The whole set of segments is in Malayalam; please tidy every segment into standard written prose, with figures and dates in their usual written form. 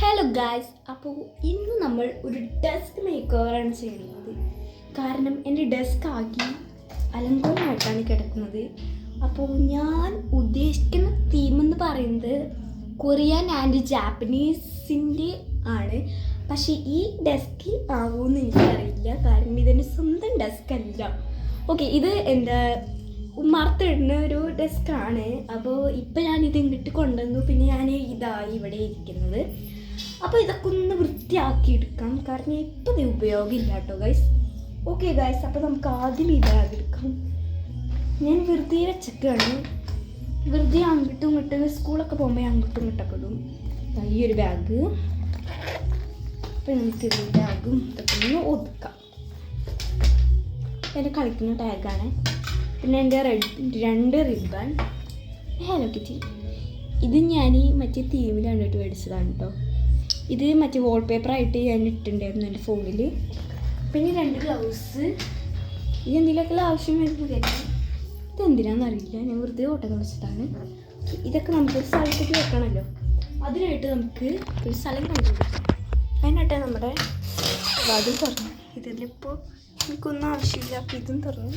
ഹലോ ഗായ്സ്, അപ്പോൾ ഇന്ന് നമ്മൾ ഒരു ഡെസ്ക് മേക്ക് ഓവറാണ് ചെയ്യുന്നത്. കാരണം എൻ്റെ ഡെസ്ക് ആക്കി അലങ്കോലമായിട്ടാണ് കിടക്കുന്നത്. അപ്പോൾ ഞാൻ ഉദ്ദേശിക്കുന്ന തീം എന്ന് പറയുന്നത് കൊറിയൻ ആൻഡ് ജാപ്പനീസിൻ്റെ ആണ്. പക്ഷേ ഈ ഡെസ്ക് ആവുമെന്ന് എനിക്കറിയില്ല, കാരണം ഇതെൻ്റെ സ്വന്തം ഡെസ്ക് അല്ല. ഓക്കെ, ഇത് എൻ്റെ ഉമ്മർത്തിടുന്ന ഒരു ഡെസ്ക്കാണ്. അപ്പോൾ ഇപ്പം ഞാനിത് ഇങ്ങോട്ട് കൊണ്ടുവന്നു. പിന്നെ ഞാൻ ഇതായി ഇവിടെ ഇരിക്കുന്നത്. അപ്പോൾ ഇതൊക്കെ ഒന്ന് വൃത്തിയാക്കി എടുക്കാം, കാരണം ഇപ്പം ഇത് ഉപയോഗമില്ല കേട്ടോ ഗൈസ്. ഓക്കെ ഗൈസ്, അപ്പോൾ നമുക്ക് ആദ്യം ഇതാതെടുക്കാം. ഞാൻ വെറുതെ വെച്ചൊക്കെയാണ്, വെറുതെ അങ്ങോട്ടും ഇങ്ങോട്ടും സ്കൂളൊക്കെ പോകുമ്പോൾ അങ്ങോട്ടും ഇങ്ങോട്ടൊക്കെ ഇടും. ഈ ഒരു ബാഗ്, അപ്പോൾ നമുക്ക് ഈ ബാഗും ഇതൊക്കെ ഒന്ന് ഒതുക്കാം. എൻ്റെ കളിക്കുന്ന ടാഗാണ്. പിന്നെ എൻ്റെ രണ്ട് റിബൺ, ഹലോ കിറ്റി. ഇത് ഞാൻ മറ്റേ തീമിൽ കണ്ടിട്ട് മേടിച്ചതാണ് കേട്ടോ. ഇത് മറ്റേ വാൾപേപ്പറായിട്ട് ഞാൻ ഇട്ടിട്ടുണ്ടായിരുന്നു എൻ്റെ ഫോണിൽ. പിന്നെ രണ്ട് ഗ്ലൗസ്. ഇത് എന്തെങ്കിലുമൊക്കെ ആവശ്യം വരുന്നത് കേട്ടോ. ഇതെന്തിനാണെന്നറിയില്ല, ഞാൻ വെറുതെ ഓട്ടം കളിച്ചതാണ്. ഇതൊക്കെ നമുക്കൊരു സ്ഥലത്തേക്ക് വെക്കണമല്ലോ, അതിനായിട്ട് നമുക്ക് ഒരു സ്ഥലം കണ്ടുപിടിക്കാം. അതിനായിട്ട് നമ്മുടെ വാതിൽ തുറന്നു. ഇതിലിപ്പോൾ എനിക്കൊന്നും ആവശ്യമില്ല, അപ്പോൾ ഇതും തുറന്നു.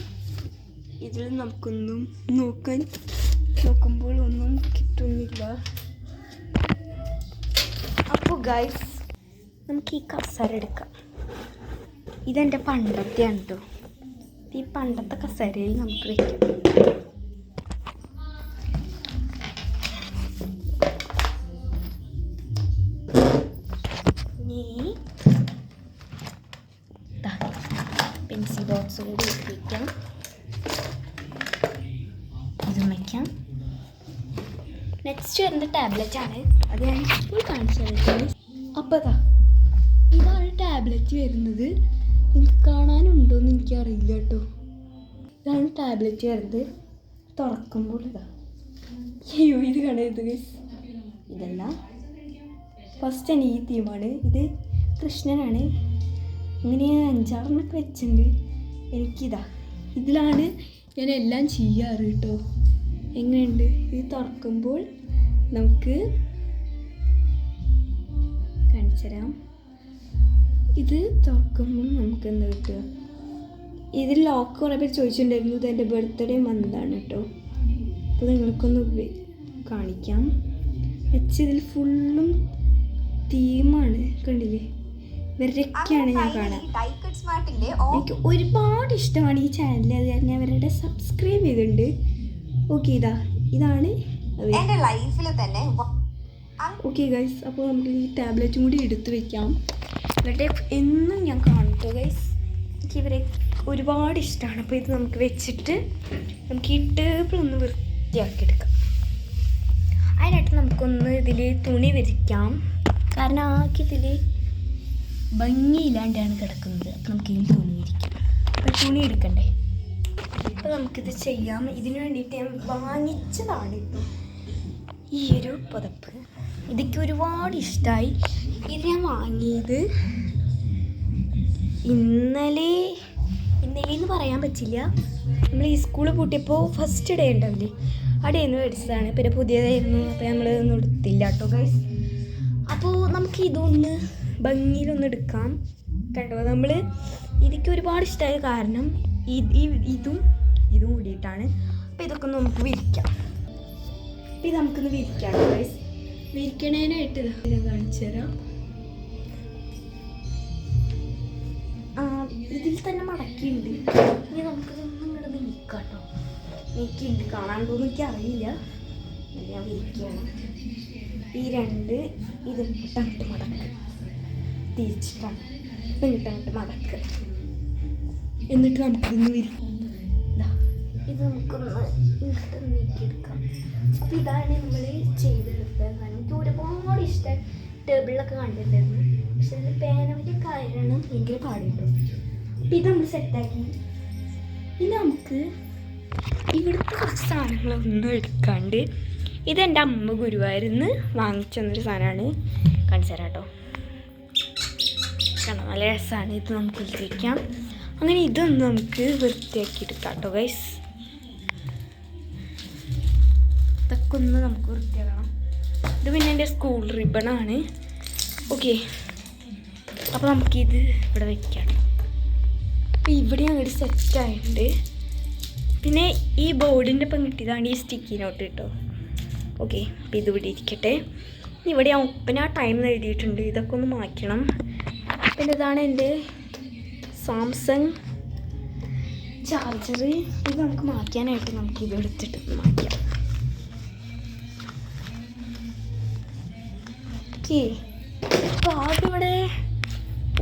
ഇതിൽ നമുക്കൊന്നും നോക്കുമ്പോൾ ഒന്നും കിട്ടുന്നില്ല. അപ്പോൾ ഗൈസ്, നമുക്ക് ഈ കസേര എടുക്കാം. ഇതെൻ്റെ പണ്ടത്തെയാണ് കേട്ടോ. ഈ പണ്ടത്തെ കസേരയിൽ നമുക്ക് വയ്ക്കാം. പെൻസിൽ ബോക്സ് കൂടി വയ്ക്കാം. ഇതും വയ്ക്കാം. നെക്സ്റ്റ് വരുന്ന ടാബ്ലറ്റാണ്, അത് ഞാൻ ഇപ്പോൾ കാണിച്ചു തരുന്നത്. അപ്പോൾ ഇതാണ് ടാബ്ലറ്റ് വരുന്നത്. നിങ്ങൾക്ക് കാണാനുണ്ടോയെന്ന് എനിക്കറിയില്ല കേട്ടോ. ഇതാണ് ടാബ്ലറ്റ് വരുന്നത്. തുറക്കുമ്പോൾ അയ്യോ, ഇത് കാണരുത് ഗൈസ്. ഇതല്ല, ഫസ്റ്റ് തന്നെ ഈ തീമാണ്. ഇത് കൃഷ്ണനാണ്. ഇങ്ങനെ 5-6 വെച്ചിട്ടുണ്ട്. ഇതിലാണ് ഞാൻ എല്ലാം ചെയ്യാറ് കേട്ടോ. എങ്ങനെയുണ്ട് ഇത് തുറക്കുമ്പോൾ? നമുക്ക് കാണിച്ചു തരാം. ഇത് തുറക്കുമ്പോൾ നമുക്ക് എന്താ കിട്ടുക? ഇതിൽ ലോക്ക് കുറേ പേര് ചോദിച്ചിട്ടുണ്ടായിരുന്നു. ഇത് എൻ്റെ ബർത്ത്ഡേ മന്താണ് കേട്ടോ. അപ്പോൾ നിങ്ങൾക്കൊന്ന് കാണിക്കാം. ഇതിൽ ഫുള്ളും തീമാണ്, കണ്ടില്ലേ? ഇവരൊക്കെയാണ് ഞാൻ കാണാൻ. എനിക്ക് ഒരുപാട് ഇഷ്ടമാണ് ഈ ചാനൽ, അത് ഞാൻ അവരുടെ സബ്സ്ക്രൈബ് ചെയ്തിട്ടുണ്ട്. ഓക്കെ, ഇതാണ് എൻ്റെ ലൈഫിൽ തന്നെ. ഓക്കെ ഗൈസ്, അപ്പോൾ നമുക്ക് ഈ ടാബ്ലറ്റും കൂടി എടുത്ത് വെക്കാം. ഇവരുടെ എന്നും ഞാൻ കാണും ഗൈസ്. എനിക്ക് ഇവരെ ഒരുപാട് ഇഷ്ടമാണ്. അപ്പോൾ ഇത് നമുക്ക് വെച്ചിട്ട് നമുക്ക് ഈ ടേബിൾ ഒന്ന് വൃത്തിയാക്കിയെടുക്കാം. അതിനായിട്ട് നമുക്കൊന്ന് ഇതിൽ തുണി വിരിക്കാം, കാരണം ഇതിൽ ഭംഗിയില്ലാണ്ടാണ് കിടക്കുന്നത്. അപ്പോൾ നമുക്ക് ഇതിൽ തുണി വിരിക്കാം. അപ്പോൾ തുണി എടുക്കണ്ടേ? അപ്പോൾ നമുക്കിത് ചെയ്യാം. ഇതിന് വേണ്ടിയിട്ട് ഞാൻ വാങ്ങിച്ചതാണ് ഇപ്പോൾ ഈ ഒരു പുതപ്പ്. ഇതൊക്കെ ഒരുപാട് ഇഷ്ടമായി. ഇത് ഞാൻ വാങ്ങിയത് ഇന്നലെയെന്ന് പറയാൻ പറ്റില്ല. നമ്മൾ ഈ സ്കൂൾ പൂട്ടിയപ്പോൾ ഫസ്റ്റ് ഡേ ഉണ്ടാവില്ലേ, ആ ഡേന്ന് മേടിച്ചതാണ്. പിന്നെ പുതിയതായിരുന്നു, അപ്പോൾ നമ്മൾ ഒന്നും എടുത്തില്ല കേട്ടോ ഗൈസ്. അപ്പോൾ നമുക്ക് ഇതൊന്ന് ഭംഗിയിലൊന്ന് എടുക്കാം. കണ്ടോ, നമ്മൾ എനിക്ക് ഒരുപാട് ഇഷ്ടമായ കാരണം ഇതും കൂടിയിട്ടാണ്. അപ്പോൾ ഇതൊക്കെ ഒന്ന് നമുക്ക് വിരിക്കാം. അപ്പോൾ ഇത് നമുക്കൊന്ന് വിരിക്കാം ഗൈസ്. വിരിക്കണേനായിട്ട് ഞാൻ കാണിച്ചു തരാം. ഇതിൽ തന്നെ മടക്കിയുണ്ട്. ഇനി നമുക്കിതൊന്നും ഇങ്ങോട്ട് വിരിക്കാം കേട്ടോ. എനിക്കുണ്ട്, കാണാണ്ടോന്ന് എനിക്കറിയില്ല. ഞാൻ വിരിക്കുകയാണ്. ഈ രണ്ട് ഇതിട്ടങ്ങോട്ട് മടക്ക്, തിരിച്ചിട്ടാണ് ഇങ്ങോട്ടങ്ങോട്ട് മടക്ക്. എന്നിട്ട് നമുക്കിതൊന്ന് വിരിക്കാം. ഇത് നമുക്കൊന്ന് ഇങ്ങോട്ട് നീക്കിയെടുക്കാം. അപ്പോൾ ഇതാണ് നമ്മൾ ചെയ്തെടുത്തത്. എനിക്ക് ഒരുപാട് ഇഷ്ടമായി. ടേബിളിലൊക്കെ കണ്ടിട്ടുണ്ടായിരുന്നു, പക്ഷെ ഇതിൽ പേനവിൻ്റെ കാര്യമാണ് ഭയങ്കര പാടുണ്ടോ. അപ്പോൾ ഇത് നമ്മൾ സെറ്റാക്കി. ഇനി നമുക്ക് ഇവിടുത്തെ കുറച്ച് സാധനങ്ങളൊന്നും എടുക്കാണ്ട്, ഇതെൻ്റെ അമ്മ ഗുരുവായൂരിന്ന് വാങ്ങിച്ചു തന്നൊരു സാധനമാണ്. കാണിച്ചു തരാം കേട്ടോ. കാരണം നല്ല രസമാണ്. ഇത് നമുക്ക് വയ്ക്കാം. അങ്ങനെ ഇതൊന്ന് നമുക്ക് വൃത്തിയാക്കി എടുക്കാം കേട്ടോ ഗൈസ്. ഇതൊക്കെ ഒന്ന് നമുക്ക് വൃത്തിയാക്കണം. ഇത് പിന്നെ എൻ്റെ സ്കൂൾ റിബണാണ്. ഓക്കെ, അപ്പോൾ നമുക്കിത് ഇവിടെ വയ്ക്കാം. അപ്പോൾ ഇവിടെ അങ്ങോട്ട് സെറ്റായിട്ടുണ്ട്. പിന്നെ ഈ ബോർഡിൻ്റെ ഒപ്പം കിട്ടിയതാണ് ഈ സ്റ്റിക്കി നോട്ട് കേട്ടോ. ഓക്കെ, അപ്പോൾ ഇത് ഇവിടെ ഇരിക്കട്ടെ. ഇവിടെ ഞാൻ ഒപ്പന ടൈം എഴുതിയിട്ടുണ്ട്, ഇതൊക്കെ ഒന്ന് മാറ്റണം. പിന്നെ ഇതാണ് എൻ്റെ സാംസങ് ചാർജർ. ഇത് നമുക്ക് മാറ്റാനായിട്ട് നമുക്കിത് എടുത്തിട്ട് മാറ്റാം. ഓക്കെ, അപ്പോൾ ആദ്യം ഇവിടെ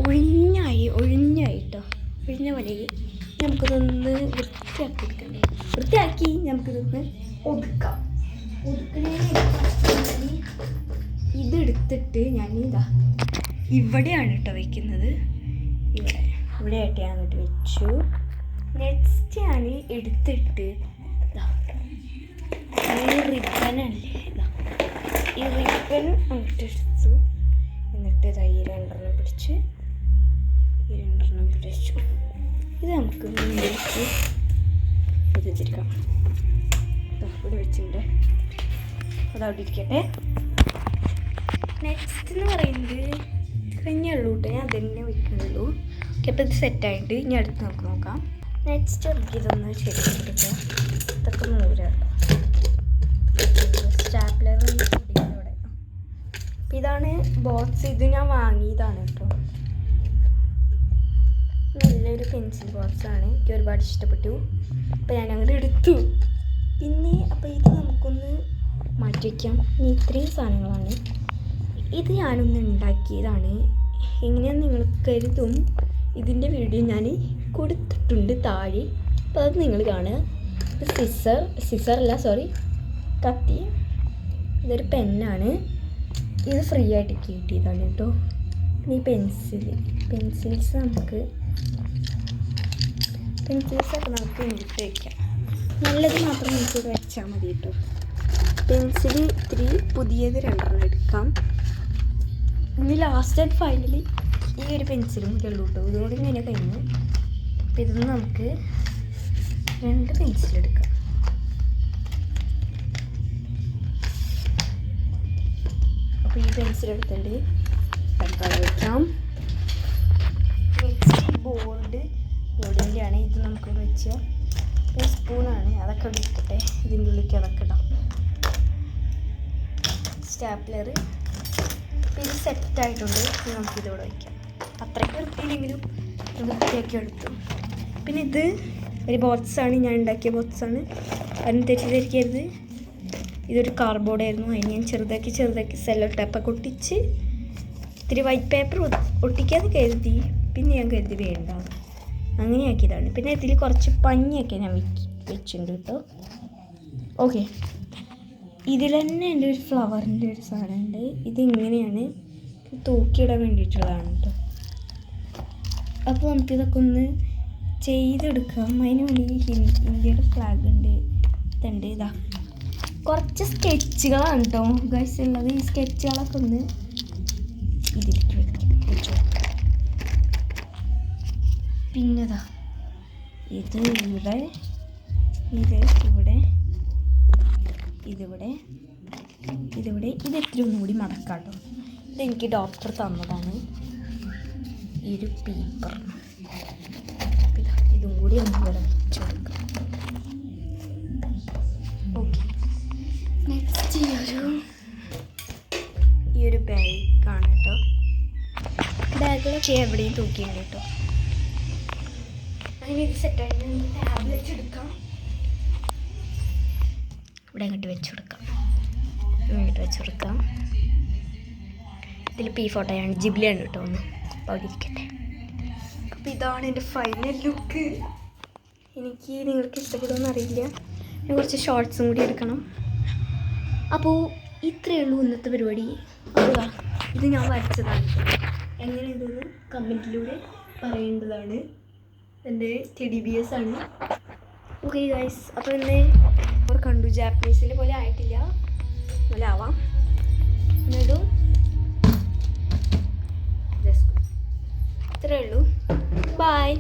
ഒഴിഞ്ഞായിട്ടോ, ഒഴിഞ്ഞ പോലെ നമുക്കിതൊന്ന് വൃത്തിയാക്കി നമുക്കിതൊന്ന് ഒതുക്കാം. ഇതെടുത്തിട്ട് ഞാൻ ഇവിടെയാണ് കേട്ടോ വയ്ക്കുന്നത്. ഇവിടെയായിട്ട് ഞാൻ അങ്ങോട്ട് വെച്ചു. നെക്സ്റ്റ് ഞാൻ എടുത്തിട്ട് ഈ റിബനല്ലേ, ഈ റിബൻ അങ്ങോട്ട് എടുത്തു. എന്നിട്ട് ഈ രണ്ടെണ്ണം പിടിച്ച് ഇത് നമുക്ക് മുന്നിലേക്ക് വെച്ചിരിക്കാം. ഇവിടെ വെച്ചിട്ടുണ്ട്, അതവിടെ ഇരിക്കട്ടെ. നെക്സ്റ്റ് എന്ന് പറയുന്നത് കഴിഞ്ഞുള്ളൂ കേട്ടോ, ഞാൻ അതന്നെ വയ്ക്കുന്നുള്ളൂ. ഓക്കെ, അപ്പോൾ ഇത് സെറ്റായിട്ട് ഇനി അടുത്ത് നമുക്ക് നോക്കാം. നെക്സ്റ്റ് നമുക്ക് ഇതൊന്ന് ശരിയാക്കിയെടുക്കാം. ഇതൊക്കെ നൂരാട്ടോ, സ്റ്റാപ്ലർ ഇവിടെ. അപ്പോൾ ഇതാണ് ബോക്സ്, ഇത് ഞാൻ വാങ്ങിയതാണ് കേട്ടോ. നല്ലൊരു പെൻസിൽ ബോക്സാണ്, എനിക്ക് ഒരുപാട് ഇഷ്ടപ്പെട്ടു. അപ്പോൾ ഞാൻ അങ്ങോട്ട് എടുത്തു. പിന്നെ അപ്പോൾ ഇത് നമുക്കൊന്ന് മാറ്റി വയ്ക്കാം. ഇനി ഇത്രയും സാധനങ്ങളാണ്. ഇത് ഞാനൊന്ന് ഉണ്ടാക്കിയതാണ്. എങ്ങനെയാണെന്ന് നിങ്ങൾ കരുതും. ഇതിൻ്റെ വീഡിയോ ഞാൻ കൊടുത്തിട്ടുണ്ട് താഴെ, അപ്പോൾ അത് നിങ്ങൾ കാണുക. കത്തി. ഇതൊരു പെന്നാണ്, ഇത് ഫ്രീ ആയിട്ട് കിട്ടിയതാണ് കേട്ടോ. ഈ പെൻസിൽസ് നമുക്ക് ഇങ്ങോട്ട് വയ്ക്കാം. നല്ലത് മാത്രം നമുക്ക് വെച്ചാൽ മതി കേട്ടോ. പെൻസിൽ ഇത്തിരി പുതിയത് 2 എടുക്കാം. ഇനി ലാസ്റ്റ് ആൻഡ് ഫൈനലി ഈ ഒരു പെൻസിലും കൂടെ ഉള്ളൂ കേട്ടോ. ഇതുകൂടി ഇങ്ങനെ കഴിഞ്ഞു. അപ്പോൾ ഇതൊന്ന് നമുക്ക് 2 പെൻസിലെടുക്കാം. അപ്പോൾ ഈ പെൻസിലെടുത്തിട്ട് തൽക്കാലം വയ്ക്കാം. നെക്സ്റ്റ് ബോർഡിൻ്റെയാണ്. ഇത് നമുക്ക് വെച്ചാൽ സ്പൂണാണ്, അതൊക്കെ ഇട്ടിട്ടെ ഇതിൻ്റെ ഉള്ളിലേക്ക് അതൊക്കെ ഇടാം. സ്റ്റാപ്ലർ ഇത് സെറ്റായിട്ടുണ്ട്. ഇത് നമുക്കിതിവിടെ വയ്ക്കാം. അത്രയ്ക്ക് വൃത്തിയില്ലെങ്കിലും വൃത്തിയാക്കി എടുത്തു. പിന്നെ ഇത് ഒരു ബോക്സാണ്, ഞാൻ ഉണ്ടാക്കിയ ബോക്സാണ്. അതിന് തെറ്റിദ്ധരിക്കരുത്, ഇതൊരു കാർഡ്ബോർഡായിരുന്നു. അതിന് ഞാൻ ചെറുതാക്കി സെല്ലോ ടേപ്പൊക്കെ ഒട്ടിച്ച് ഇത്തിരി വൈറ്റ് പേപ്പർ ഒട്ടിക്കാതെ കരുതി. പിന്നെ ഞാൻ കരുതി വേണ്ട, അങ്ങനെയാക്കിയതാണ്. പിന്നെ ഇതിൽ കുറച്ച് പഞ്ഞിയൊക്കെ ഞാൻ വെച്ചിട്ടുണ്ട് കേട്ടോ. ഓക്കെ, ഇതിൽ തന്നെ എൻ്റെ ഒരു ഫ്ലവറിൻ്റെ ഒരു സാധനമുണ്ട്. ഇതിങ്ങനെയാണ്, തൂക്കിയിടാൻ വേണ്ടിയിട്ടുള്ളതാണ് കേട്ടോ. അപ്പോൾ നമുക്കിതൊക്കെ ഒന്ന് ചെയ്തെടുക്കാം. അതിന് വേണ്ടി ഇന്ത്യയുടെ ഫ്ലാഗ് ഉണ്ട്, ഇതുണ്ട്. ഇതാ കുറച്ച് സ്കെച്ചുകളാണ് കേട്ടോ ഗൈസ് ഉള്ളത്. ഈ സ്കെച്ചുകളൊക്കെ ഒന്ന് ഇതിലേക്ക് വെച്ചു. പിന്നെതാ ഇത് ഇവിടെ, ഇതിവിടെ ഇത് ഇത്തിരി ഒന്നുകൂടി മടക്കാട്ടോ. ഇതെനിക്ക് ഡോക്ടർ തന്നതാണ് ഈ ഒരു പേപ്പർ. ഇതും കൂടി ഒന്ന് വരച്ചു കൊടുക്കാം. ഓക്കെ, നെക്സ്റ്റ് ഈ ഒരു ബാഗാണ് കേട്ടോ. ബാഗുകളൊക്കെ എവിടെയും തൂക്കിയുണ്ട് കേട്ടോ. അതിന് ഇത് സെറ്റായിട്ട് ടാബ്ലറ്റ് എടുക്കാം. ഇവിടെ അങ്ങോട്ട് വെച്ച് കൊടുക്കാം. ഇതിൽ ഫോട്ടോയാണ്, ജിബ്ലിയാണ് കേട്ടോ. ഒന്ന് അപ്പോൾ അവിടെ ഇരിക്കട്ടെ. അപ്പോൾ ഇതാണ് എൻ്റെ ഫൈനൽ ലുക്ക്. എനിക്ക് നിങ്ങൾക്ക് ഇഷ്ടപ്പെടുമെന്ന് അറിയില്ല. ഞാൻ കുറച്ച് ഷോർട്സും കൂടി എടുക്കണം. അപ്പോൾ ഇത്രയേ ഉള്ളൂ ഇന്നത്തെ പരിപാടി. അപ്പോൾ ഇത് ഞാൻ വരച്ചതാണ്. എങ്ങനെ ഇതെന്ന് കമൻറ്റിലൂടെ പറയേണ്ടതാണ്. എൻ്റെ TDBS ആണ്. ഓക്കെ ഗൈസ്, അപ്പോൾ ഇന്ന് അവർ കണ്ടു ജാപ്പനീസിൻ്റെ പോലെ ആയിട്ടില്ല, പോലെ ആവാം. എന്നിട്ടും ഇത്രയേ ഉള്ളൂ. ബൈ.